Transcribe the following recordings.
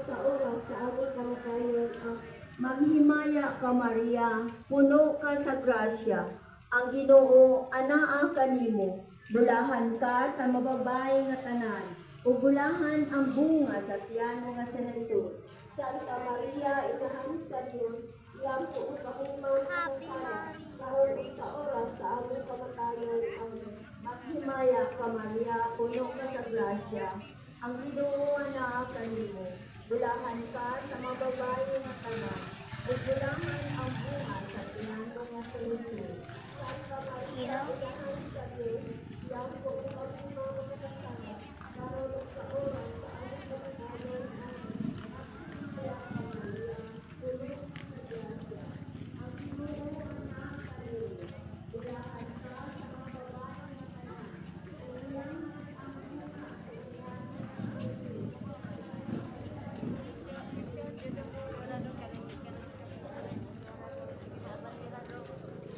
sa oras sa aming kamatayon. Maghimaya ka, Maria, puno ka sa grasya. Ang Ginoo anaa kanimo. Bulahan ka sa mababae nga tanan. Ug bulahan ang bunga sa tiyano nga si Jesus. Santa Maria, inahan sa Dios, iyang tuong kahumaw sa sala, kahulog sa oras sa aming kamatayon. Amen. Maghimaya ka, Maria, puno ka sa grasya. Ang Ginoo anaa kanimo. Bulahan ka sa mababae nga tanan. Ug bulahan ang bunga sa tiyano nga si Jesus. Santa Maria, inahan sa Dios, iyang tuong kahumaw sa sala, kahulog sa oras sa aming kamatayon. Amen.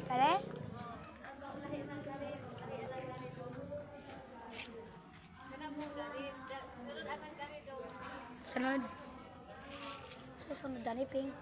Kare? Sunod. Sa sunod na ni Pink.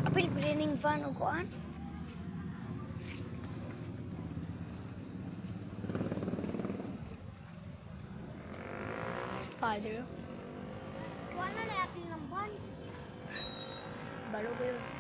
Apil pilining van o kuan? Spider. Kuha na apil ng ban. Balo ba yun?